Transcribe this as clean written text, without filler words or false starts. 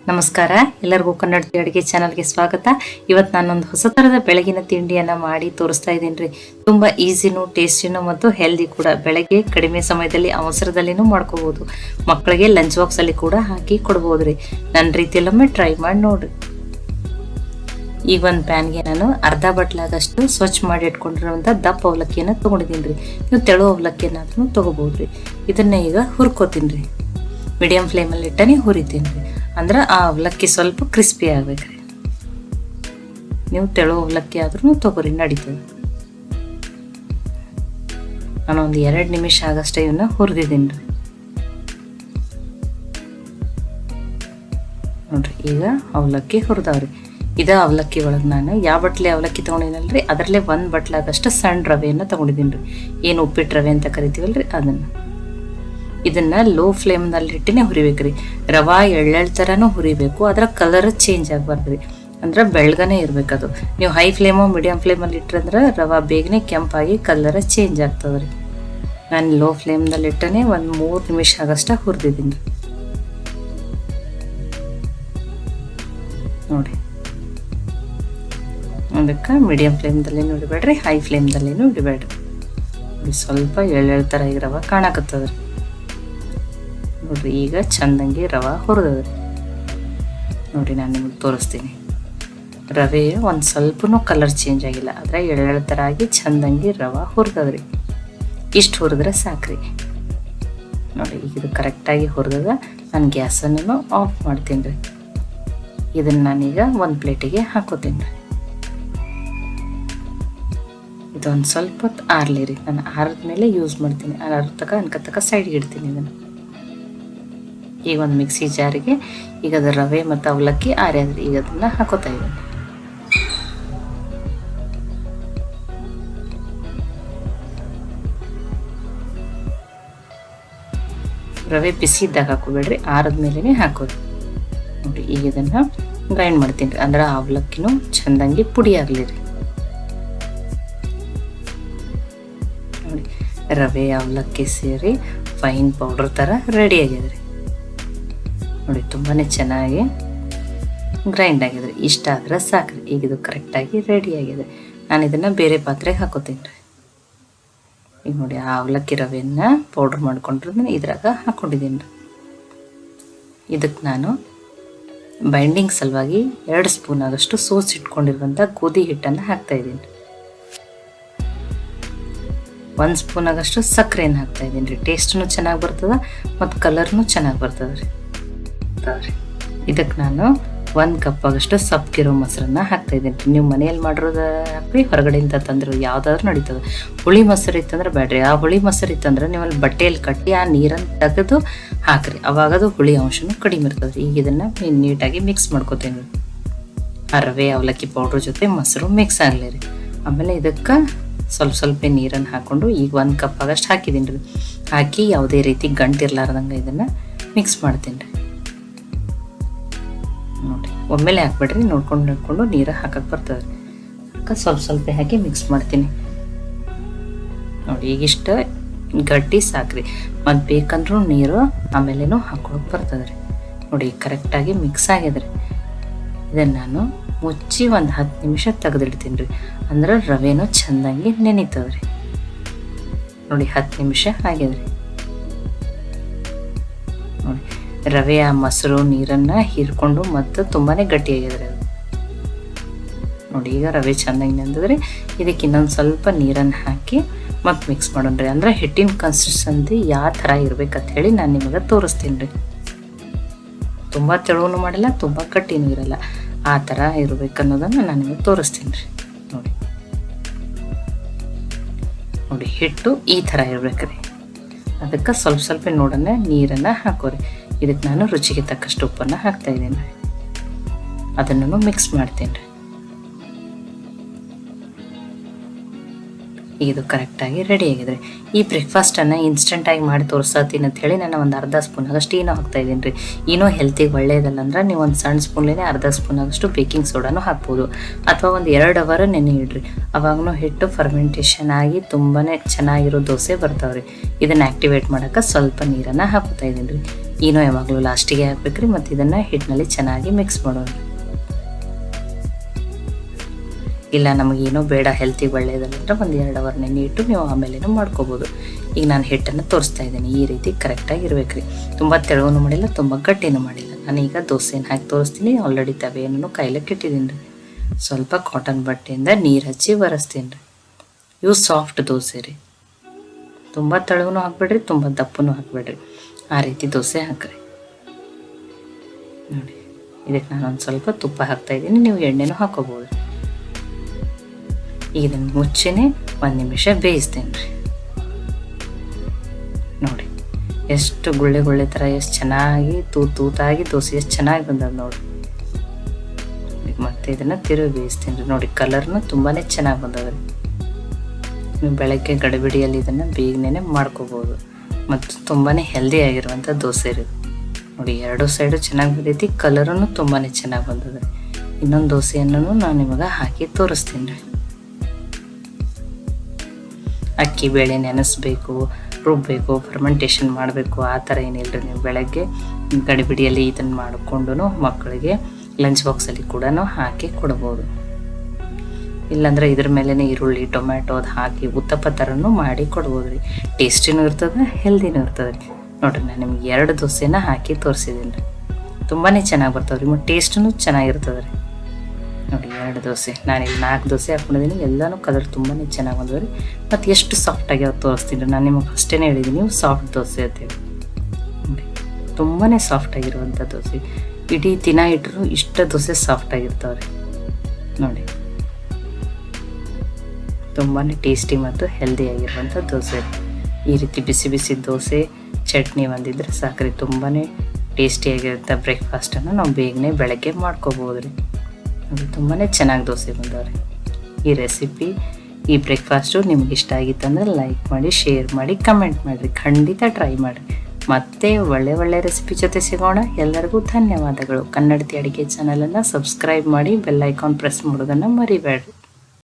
ನಮಸ್ಕಾರ, ಎಲ್ಲರಿಗೂ ಕನ್ನಡ ಅಡುಗೆ ಚಾನಲ್ಗೆ ಸ್ವಾಗತ. ಇವತ್ತು ನಾನೊಂದು ಹೊಸ ಥರದ ಬೆಳಗಿನ ತಿಂಡಿಯನ್ನು ಮಾಡಿ ತೋರಿಸ್ತಾ ಇದ್ದೀನಿ ರೀ. ತುಂಬ ಈಸಿನೂ ಟೇಸ್ಟಿನೂ ಮತ್ತು ಹೆಲ್ದಿ ಕೂಡ. ಬೆಳಗ್ಗೆ ಕಡಿಮೆ ಸಮಯದಲ್ಲಿ ಅವಸರದಲ್ಲಿನೂ ಮಾಡ್ಕೋಬೋದು. ಮಕ್ಕಳಿಗೆ ಲಂಚ್ ಬಾಕ್ಸಲ್ಲಿ ಕೂಡ ಹಾಕಿ ಕೊಡ್ಬೋದು ರೀ. ನನ್ನ ರೀತಿಯಲ್ಲೊಮ್ಮೆ ಟ್ರೈ ಮಾಡಿ ನೋಡಿರಿ. ಈಗ ಒಂದು ಪ್ಯಾನ್ಗೆ ನಾನು ಅರ್ಧ ಬಟ್ಲಾಗಷ್ಟು ಸ್ವಚ್ಛ ಮಾಡಿ ಇಟ್ಕೊಂಡಿರುವಂಥ ದಪ್ಪ ಅವಲಕ್ಕಿಯನ್ನು ತೊಗೊಂಡಿದ್ದೀನಿ ರೀ. ನೀವು ತೆಳು ಅವಲಕ್ಕಿಯನ್ನಾದ್ರೂ ತೊಗೋಬೋದು ರೀ. ಇದನ್ನ ಈಗ ಹುರ್ಕೋತೀನಿ ರೀ. ಮೀಡಿಯಮ್ ಫ್ಲೇಮಲ್ಲಿ ಇಟ್ಟನೆ ಹುರಿತೀನಿ ರೀ. ಅಂದ್ರೆ ಆ ಅವಲಕ್ಕಿ ಸ್ವಲ್ಪ ಕ್ರಿಸ್ಪಿ ಆಗ್ಬೇಕ್ರಿ. ನೀವು ತೆಳು ಅವಲಕ್ಕಿ ಆದ್ರೂ ತೊಗೊರಿ, ನಡೀತದೆ. ನಾನು ಒಂದು 2 ನಿಮಿಷ ಆಗಷ್ಟೇ ಇವನ್ನ ಹುರಿದಿದ್ದೀನಿ ರೀ. ನೋಡ್ರಿ, ಈಗ ಅವಲಕ್ಕಿ ಹುರಿದವ್ರಿ. ಇದೇ ಅವಲಕ್ಕಿ ಒಳಗೆ ನಾನು ಯಾವ ಬಟ್ಲೆ ಅವಲಕ್ಕಿ ತೊಗೊಂಡಿನಲ್ರಿ, ಅದರಲ್ಲೇ 1 ಬಟ್ಲಾಗಷ್ಟು ಸಣ್ಣ ರವೆಯನ್ನು ತೊಗೊಂಡಿದ್ದೀನಿ ರೀ. ಏನು ಉಪ್ಪಿಟ್ಟು ರವೆ ಅಂತ ಕರಿತೀವಲ್ರಿ, ಇದನ್ನ ಲೋ ಫ್ಲೇಮ್ನಲ್ಲಿ ಇಟ್ಟಿನೇ ಹುರಿಬೇಕ್ರಿ. ರವಾ ಎಳ್ಳೆಳ್ ಥರನೂ ಹುರಿಬೇಕು, ಅದರ ಕಲರ್ ಚೇಂಜ್ ಆಗಬಾರ್ದ್ರಿ. ಅಂದ್ರೆ ಬೆಳಗನೆ ಇರ್ಬೇಕದು. ನೀವು ಹೈ ಫ್ಲೇಮು ಮೀಡಿಯಂ ಫ್ಲೇಮಲ್ಲಿ ಇಟ್ರಂದ್ರೆ ರವಾ ಬೇಗನೆ ಕೆಂಪಾಗಿ ಕಲರ್ ಚೇಂಜ್ ಆಗ್ತದ್ರಿ. ನಾನು ಲೋ ಫ್ಲೇಮ್ನಲ್ಲಿ ಇಟ್ಟನೆ ಒಂದು 3 ನಿಮಿಷ ಆಗಷ್ಟ ಹುರಿದಿದ್ದೀನಿ ನೋಡಿ. ಅದಕ್ಕೆ ಮೀಡಿಯಂ ಫ್ಲೇಮ್ದಲ್ಲೇನು ಇಡಬೇಡ್ರಿ, ಹೈ ಫ್ಲೇಮ್ದಲ್ಲೇನು ಇಡಬೇಡ್ರಿ. ಸ್ವಲ್ಪ ಎಳ್ಳೆಳ್ ಥರ ಈ ರವಾ ಕಾಣಕತ್ತದ್ರಿ. ನೋಡ್ರಿ, ಈಗ ಚಂದಂಗೆ ರವೆ ಹುರಿದದ್ರಿ. ನೋಡಿ, ನಾನು ನಿಮಗೆ ತೋರಿಸ್ತೀನಿ. ರವೆ ಒಂದು ಸ್ವಲ್ಪನೂ ಕಲರ್ ಚೇಂಜ್ ಆಗಿಲ್ಲ, ಆದರೆ ಎಳ್ಳೆಳ ಥರ ಆಗಿ ಚಂದಂಗೆ ರವೆ ಹುರಿದದ್ರಿ. ಇಷ್ಟು ಹುರಿದ್ರೆ ಸಾಕ್ರಿ. ನೋಡಿ, ಈಗ ಇದು ಕರೆಕ್ಟಾಗಿ ಹುರಿದದ. ನಾನು ಗ್ಯಾಸನ್ನು ಆಫ್ ಮಾಡ್ತೀನಿ ರೀ. ಇದನ್ನು ನಾನೀಗ ಒಂದು ಪ್ಲೇಟಿಗೆ ಹಾಕೋತೀನಿ ರೀ. ಇದೊಂದು ಸ್ವಲ್ಪ ಹೊತ್ತು ಆರ್ಲಿ ರೀ. ನಾನು ಆರಿದ ಮೇಲೆ ಯೂಸ್ ಮಾಡ್ತೀನಿ. ಅನ್ಕತಕ್ಕ ಸೈಡ್ಗೆ ಇಡ್ತೀನಿ ಇದನ್ನು. ಈಗ ಒಂದು ಮಿಕ್ಸಿ ಜಾರಿಗೆ ಈಗ ಅದರ ರವೆ ಮತ್ತು ಅವಲಕ್ಕಿ ಆರ್ಯಾದ್ರಿ. ಈಗ ಅದನ್ನು ಹಾಕೋತಾ ಇದ್ದೀನಿ. ರವೆ ಬಿಸಿ ಇದ್ದಾಗ ಹಾಕೋಬೇಡ್ರಿ, ಆರದ ಮೇಲೇ ಹಾಕೋದು. ನೋಡಿ, ಈಗ ಇದನ್ನು ಗ್ರೈಂಡ್ ಮಾಡ್ತೀನಿ ರೀ. ಅಂದ್ರೆ ಅವಲಕ್ಕಿನೂ ಚಂದಂಗಿ ಪುಡಿ ಆಗಲಿ ರೀ. ನೋಡಿ, ರವೆ ಅವಲಕ್ಕಿ ಸೇರಿ ಫೈನ್ ಪೌಡ್ರ್ ಥರ ರೆಡಿ ಆಗಿದೆ ರೀ. ನೋಡಿ, ತುಂಬಾ ಚೆನ್ನಾಗಿ ಗ್ರೈಂಡ್ ಆಗಿದೆ. ಇಷ್ಟ ಆದ್ರೆ ಸಾಕ್ರಿ. ಈಗ ಇದು ಕರೆಕ್ಟಾಗಿ ರೆಡಿ ಆಗಿದೆ. ನಾನು ಇದನ್ನು ಬೇರೆ ಪಾತ್ರೆಗೆ ಹಾಕೋತೀನಿ ರೀ. ಈಗ ನೋಡಿ, ಆ ಅವಲಕ್ಕಿ ರವೆಯನ್ನು ಪೌಡ್ರ್ ಮಾಡ್ಕೊಂಡಿರೋದನ್ನ ಇದ್ರಾಗ ಹಾಕ್ಕೊಂಡಿದ್ದೀನಿ ರೀ. ಇದಕ್ಕೆ ನಾನು ಬೈಂಡಿಂಗ್ ಸಲುವಾಗಿ 2 ಸ್ಪೂನ್ ಆಗಷ್ಟು ಸೋಸಿಟ್ಕೊಂಡಿರುವಂಥ ಗೋಧಿ ಹಿಟ್ಟನ್ನು ಹಾಕ್ತಾಯಿದ್ದೀನಿ. 1 ಸ್ಪೂನ್ ಆಗಷ್ಟು ಸಕ್ಕರೆಯನ್ನು ಹಾಕ್ತಾಯಿದ್ದೀನಿ ರೀ. ಟೇಸ್ಟೂ ಚೆನ್ನಾಗಿ ಬರ್ತದೆ ಮತ್ತು ಕಲರ್ನೂ ಚೆನ್ನಾಗಿ ಬರ್ತದೆ ರೀ. ಇದಕ್ಕೆ ನಾನು 1 ಕಪ್ ಆಗಷ್ಟು ಸಪ್ಪಗಿರೋ ಮೊಸರನ್ನ ಹಾಕ್ತಾಯಿದ್ದೀನಿ ರೀ. ನೀವು ಮನೆಯಲ್ಲಿ ಮಾಡಿರೋದು ಹಾಕ್ರಿ, ಹೊರಗಡೆಯಿಂದ ತಂದ್ರೆ ಯಾವುದಾದ್ರೂ ನಡೀತದೆ. ಹುಳಿ ಮೊಸರು ಇತ್ತಂದ್ರೆ ಬೇಡ್ರಿ. ಆ ಹುಳಿ ಮೊಸರು ಇತ್ತಂದ್ರೆ ನೀವು ಅಲ್ಲಿ ಬಟ್ಟೆಯಲ್ಲಿ ಕಟ್ಟಿ ಆ ನೀರನ್ನು ತೆಗೆದು ಹಾಕ್ರಿ. ಅವಾಗದು ಹುಳಿ ಅಂಶನೂ ಕಡಿಮೆ ಇರ್ತದೆ. ಈಗ ಇದನ್ನು ನೀಟಾಗಿ ಮಿಕ್ಸ್ ಮಾಡ್ಕೊತೀನಿ ರೀ. ಆ ರವೆ ಅವಲಕ್ಕಿ ಪೌಡ್ರ್ ಜೊತೆ ಮೊಸರು ಮಿಕ್ಸ್ ಆಗಲಿ ರೀ. ಆಮೇಲೆ ಇದಕ್ಕೆ ಸ್ವಲ್ಪ ನೀರನ್ನು ಹಾಕ್ಕೊಂಡು ಈಗ 1 ಕಪ್ ಆಗಷ್ಟು ಹಾಕಿದ್ದೀನಿ ರೀ. ಹಾಕಿ ಯಾವುದೇ ರೀತಿ ಗಂಟಿರ್ಲಾರ್ದಂಗೆ ಇದನ್ನು ಮಿಕ್ಸ್ ಮಾಡ್ತೀನಿ ರೀ. ನೋಡಿ, ಒಮ್ಮೆಲೆ ಹಾಕ್ಬೇಡ್ರಿ, ನೋಡ್ಕೊಂಡು ನೀರು ಹಾಕಕ್ಕೆ ಬರ್ತದೆ. ಅದಕ್ಕೆ ಸ್ವಲ್ಪ ಹಾಕಿ ಮಿಕ್ಸ್ ಮಾಡ್ತೀನಿ ನೋಡಿ. ಈಗಿಷ್ಟ ಗಟ್ಟಿ ಸಾಕ್ರಿ. ಮತ್ತು ಬೇಕಂದ್ರೂ ನೀರು ಆಮೇಲೇನೂ ಹಾಕೊಳಕ್ಕೆ ಬರ್ತದೆ ರೀ. ನೋಡಿ, ಕರೆಕ್ಟಾಗಿ ಮಿಕ್ಸ್ ಆಗ್ಯದ್ರಿ. ಇದನ್ನು ನಾನು ಮುಚ್ಚಿ ಒಂದು 10 ನಿಮಿಷ ತೆಗೆದಿಡ್ತೀನಿ ರೀ. ಅಂದ್ರೆ ರವೆನೂ ಚೆಂದಾಗಿ ನೆನೀತದೆ ರೀ. ನೋಡಿ, 10 ನಿಮಿಷ ಆಗ್ಯದ್ರಿ. ನೋಡಿ, ರವೆ ಆ ಮೊಸರು ನೀರನ್ನು ಹೀರ್ಕೊಂಡು ಮತ್ತು ತುಂಬಾ ಗಟ್ಟಿಯಾಗಿದ್ರೆ ಅದು. ನೋಡಿ, ಈಗ ರವೆ ಚೆಂದಾಗಿ ನೆಂದಿದ್ರೆ ಇದಕ್ಕೆ ಇನ್ನೊಂದು ಸ್ವಲ್ಪ ನೀರನ್ನು ಹಾಕಿ ಮತ್ತು ಮಿಕ್ಸ್ ಮಾಡೋಣ್ರಿ. ಅಂದರೆ ಹಿಟ್ಟಿನ ಕನ್ಸಿಸ್ಟೆನ್ಸಿ ಯಾವ ಥರ ಇರ್ಬೇಕಂತ ಹೇಳಿ ನಾನು ನಿಮಗೆ ತೋರಿಸ್ತೀನಿ ರೀ. ತುಂಬ ತೆಳುವೂ ಮಾಡಿಲ್ಲ, ತುಂಬ ಗಟ್ಟಿನೂ ಇರಲ್ಲ. ಆ ಥರ ಇರಬೇಕನ್ನೋದನ್ನು ನಾನು ನಿಮಗೆ ತೋರಿಸ್ತೀನಿ ರೀ. ನೋಡಿ, ಹಿಟ್ಟು ಈ ಥರ ಇರ್ಬೇಕ್ರಿ. ಅದಕ್ಕೆ ಸ್ವಲ್ಪ ನೋಡೋಣ ನೀರನ್ನು ಹಾಕೋರಿ. ಇದಕ್ಕೆ ನಾನು ರುಚಿಗೆ ತಕ್ಕಷ್ಟು ಉಪ್ಪನ್ನು ಹಾಕ್ತಾಯಿದ್ದೀನಿ ರೀ. ಅದನ್ನು ಮಿಕ್ಸ್ ಮಾಡ್ತೀನಿ ರೀ. ಇದು ಕರೆಕ್ಟಾಗಿ ರೆಡಿ ಆಗಿದೆ. ಈ ಬ್ರೇಕ್ಫಾಸ್ಟನ್ನು ಇನ್ಸ್ಟೆಂಟಾಗಿ ಮಾಡಿ ತೋರಿಸ್ತೀನಿ ಅಂತ ಹೇಳಿ ನಾನು ಒಂದು ಅರ್ಧ ಸ್ಪೂನ್ ಆಗಷ್ಟು ಈನೋ ಹಾಕ್ತಾಯಿದ್ದೀನಿ ರೀ. ಈನೋ ಹೆಲ್ತಿಗೆ ಒಳ್ಳೆಯದಲ್ಲ ಅಂದ್ರೆ ನೀವು ಒಂದು ಸಣ್ಣ ಸ್ಪೂನ್ಲೇ ಅರ್ಧ ಸ್ಪೂನ್ ಆಗಷ್ಟು ಬೇಕಿಂಗ್ ಸೋಡಾನು ಹಾಕ್ಬೋದು. ಅಥವಾ ಒಂದು 2 ಅವರ್ ನೆನೆ ಇಡ್ರಿ. ಅವಾಗೂ ಹಿಟ್ಟು ಫರ್ಮೆಂಟೇಷನ್ ಆಗಿ ತುಂಬಾ ಚೆನ್ನಾಗಿರೋ ದೋಸೆ ಬರ್ತಾವ್ರಿ. ಇದನ್ನು ಆ್ಯಕ್ಟಿವೇಟ್ ಮಾಡೋಕ್ಕೆ ಸ್ವಲ್ಪ ನೀರನ್ನು ಹಾಕ್ತಾಯಿದ್ದೀನಿ ರೀ. ಏನೋ ಯಾವಾಗಲೂ ಲಾಸ್ಟಿಗೆ ಹಾಕ್ಬೇಕ್ರಿ. ಮತ್ತು ಇದನ್ನು ಹಿಟ್ಟಿನಲ್ಲಿ ಚೆನ್ನಾಗಿ ಮಿಕ್ಸ್ ಮಾಡೋಣ. ಇಲ್ಲ ನಮಗೇನೋ ಬೇಡ ಹೆಲ್ತಿಗೆ ಒಳ್ಳೆಯದಲ್ಲಂದ್ರೆ ಒಂದು 2 ಅವರ್ ನೆನೆ ಇಟ್ಟು ನೀವು ಆಮೇಲೇನೂ ಮಾಡ್ಕೋಬೋದು. ಈಗ ನಾನು ಹಿಟ್ಟನ್ನು ತೋರಿಸ್ತಾ ಇದ್ದೀನಿ. ಈ ರೀತಿ ಕರೆಕ್ಟಾಗಿ ಇರಬೇಕ್ರಿ. ತುಂಬ ತೆಳುವೂ ಮಾಡಿಲ್ಲ, ತುಂಬ ಗಟ್ಟಿನೂ ಮಾಡಿಲ್ಲ. ನಾನೀಗ ದೋಸೆನ ಹಾಕಿ ತೋರಿಸ್ತೀನಿ. ಆಲ್ರೆಡಿ ತವೆಯನ್ನು ಕಾಯ್ಲಿಕ್ಕೆ ಇಟ್ಟಿದ್ದೀನಿ ರೀ. ಸ್ವಲ್ಪ ಕಾಟನ್ ಬಟ್ಟೆಯಿಂದ ನೀರು ಹಚ್ಚಿ ಒರೆಸ್ತೀನಿ ರೀ. ಇವು ಸಾಫ್ಟ್ ದೋಸೆ ರೀ. ತುಂಬ ತೆಳುವೂ ಹಾಕ್ಬೇಡ್ರಿ, ತುಂಬ ದಪ್ಪನೂ ಹಾಕ್ಬೇಡ್ರಿ. ಆ ರೀತಿ ದೋಸೆ ಹಾಕ್ರಿ. ನೋಡಿ, ಇದಕ್ಕೆ ನಾನೊಂದು ಸ್ವಲ್ಪ ತುಪ್ಪ ಹಾಕ್ತಾಯಿದ್ದೀನಿ. ನೀವು ಎಣ್ಣೆನೂ ಹಾಕೋಬೋದು. ಇದನ್ನು ಮುಚ್ಚೆನೆ 1 ನಿಮಿಷ ಬೇಯಿಸ್ತೇನೆ ರೀ. ನೋಡಿ ಎಷ್ಟು ಗುಳ್ಳೆ ಗುಳ್ಳೆ ಥರ ಎಷ್ಟು ಚೆನ್ನಾಗಿ ತೂತಾಗಿ ದೋಸೆ ಎಷ್ಟು ಚೆನ್ನಾಗಿ ಬಂದದ ನೋಡಿ. ಮತ್ತೆ ಇದನ್ನು ತಿರುಗಿ ಬೇಯಿಸ್ತೀನಿ ರೀ. ನೋಡಿ ಕಲರ್ನು ತುಂಬಾ ಚೆನ್ನಾಗಿ ಬಂದದ ರೀ. ನೀವು ಬೆಳಗ್ಗೆ ಗಡಿಬಿಡಿಯಲ್ಲಿ ಇದನ್ನು ಬೇಗನೆ ಮಾಡ್ಕೋಬೋದು. ಮತ್ತು ತುಂಬಾ ಹೆಲ್ದಿ ಆಗಿರುವಂಥ ದೋಸೆ ರೀ. ನೋಡಿ 2 ಸೈಡು ಚೆನ್ನಾಗಿ ಬಂದೈತಿ. ಕಲರನ್ನು ತುಂಬಾ ಚೆನ್ನಾಗಿ ಬಂದದ. ಇನ್ನೊಂದು ದೋಸೆಯನ್ನು ನಾನು ನಿಮಗೆ ಹಾಕಿ ತೋರಿಸ್ತೀನಿ ರೀ. ಅಕ್ಕಿ ಬೇಳೆ ನೆನೆಸ್ಬೇಕು, ರುಬ್ಬಬೇಕು, ಫರ್ಮೆಂಟೇಷನ್ ಮಾಡಬೇಕು ಆ ಥರ ಏನಿಲ್ಲ ರೀ. ನೀವು ಬೆಳಗ್ಗೆ ಗಡಿಬಿಡಿಯಲ್ಲಿ ಇದನ್ನು ಮಾಡಿಕೊಂಡು ಮಕ್ಕಳಿಗೆ ಲಂಚ್ ಬಾಕ್ಸಲ್ಲಿ ಕೂಡ ಹಾಕಿ ಕೊಡ್ಬೋದು. ಇಲ್ಲಾಂದ್ರೆ ಇದ್ರ ಮೇಲೇ ಈರುಳ್ಳಿ ಟೊಮ್ಯಾಟೊ ಅದು ಹಾಕಿ ಉತ್ತಪ್ಪ ಥರನೂ ಮಾಡಿ ಕೊಡ್ಬೋದು ರೀ. ಟೇಸ್ಟಿನೂ ಇರ್ತದೆ, ಹೆಲ್ದಿನೂ ಇರ್ತದೆ ರೀ. ನೋಡಿರಿ ನಾನು ನಿಮ್ಗೆ 2 ದೋಸೆನ ಹಾಕಿ ತೋರಿಸಿದ್ದೀನಿ ರೀ. ತುಂಬಾ ಚೆನ್ನಾಗಿ ಬರ್ತಾವೆ ರೀ. ಮತ್ತು ಟೇಸ್ಟೂ ಚೆನ್ನಾಗಿರ್ತದೆ ರೀ. ನೋಡಿ 2 ದೋಸೆ, ನಾನಿಲ್ಲಿ 4 ದೋಸೆ ಹಾಕ್ಕೊಂಡಿದ್ದೀನಿ. ಎಲ್ಲನೂ ಕಲರ್ ತುಂಬಾ ಚೆನ್ನಾಗಿ ಬಂದವು ರೀ. ಮತ್ತು ಎಷ್ಟು ಸಾಫ್ಟಾಗಿ ಅವ್ರು ತೋರಿಸ್ತೀನಿ ರೀ. ನಾನು ನಿಮಗೆ ಫಸ್ಟೇ ಹೇಳಿದ್ದೀನಿ ಸಾಫ್ಟ್ ದೋಸೆ ಅಂತೇಳಿ. ನೋಡಿ ತುಂಬಾ ಸಾಫ್ಟಾಗಿರುವಂಥ ದೋಸೆ. ಇಡೀ ದಿನ ಇಟ್ಟರು ಇಷ್ಟ ದೋಸೆ ಸಾಫ್ಟಾಗಿರ್ತಾವೆ ರೀ. ನೋಡಿ ತುಂಬಾ ಟೇಸ್ಟಿ ಮತ್ತು ಹೆಲ್ದಿಯಾಗಿರುವಂಥ ದೋಸೆ. ಈ ರೀತಿ ಬಿಸಿ ಬಿಸಿ ದೋಸೆ ಚಟ್ನಿ ಒಂದಿದ್ರೆ ಸಾಕ್ರಿ. ತುಂಬಾ ಟೇಸ್ಟಿಯಾಗಿರುವಂಥ ಬ್ರೇಕ್ಫಾಸ್ಟನ್ನು ನಾವು ಬೇಗನೆ ಬೆಳಗ್ಗೆ ಮಾಡ್ಕೋಬೋದು ರೀ. ಅದು ತುಂಬಾ ಚೆನ್ನಾಗಿ ದೋಸೆ ಬಂದವ್ರಿ. ಈ ರೆಸಿಪಿ, ಈ ಬ್ರೇಕ್ಫಾಸ್ಟು ನಿಮ್ಗೆ ಇಷ್ಟ ಆಗಿತ್ತಂದ್ರೆ ಲೈಕ್ ಮಾಡಿ, ಶೇರ್ ಮಾಡಿ, ಕಮೆಂಟ್ ಮಾಡಿರಿ. ಖಂಡಿತ ಟ್ರೈ ಮಾಡಿರಿ. ಮತ್ತೆ ಒಳ್ಳೆ ರೆಸಿಪಿ ಜೊತೆ ಸಿಗೋಣ. ಎಲ್ಲರಿಗೂ ಧನ್ಯವಾದಗಳು. ಕನ್ನಡತಿ ಅಡುಗೆ ಚಾನಲನ್ನು ಸಬ್ಸ್ಕ್ರೈಬ್ ಮಾಡಿ, ಬೆಲ್ ಐಕಾನ್ ಪ್ರೆಸ್ ಮಾಡೋದನ್ನು ಮರಿಬೇಡ್ರಿ.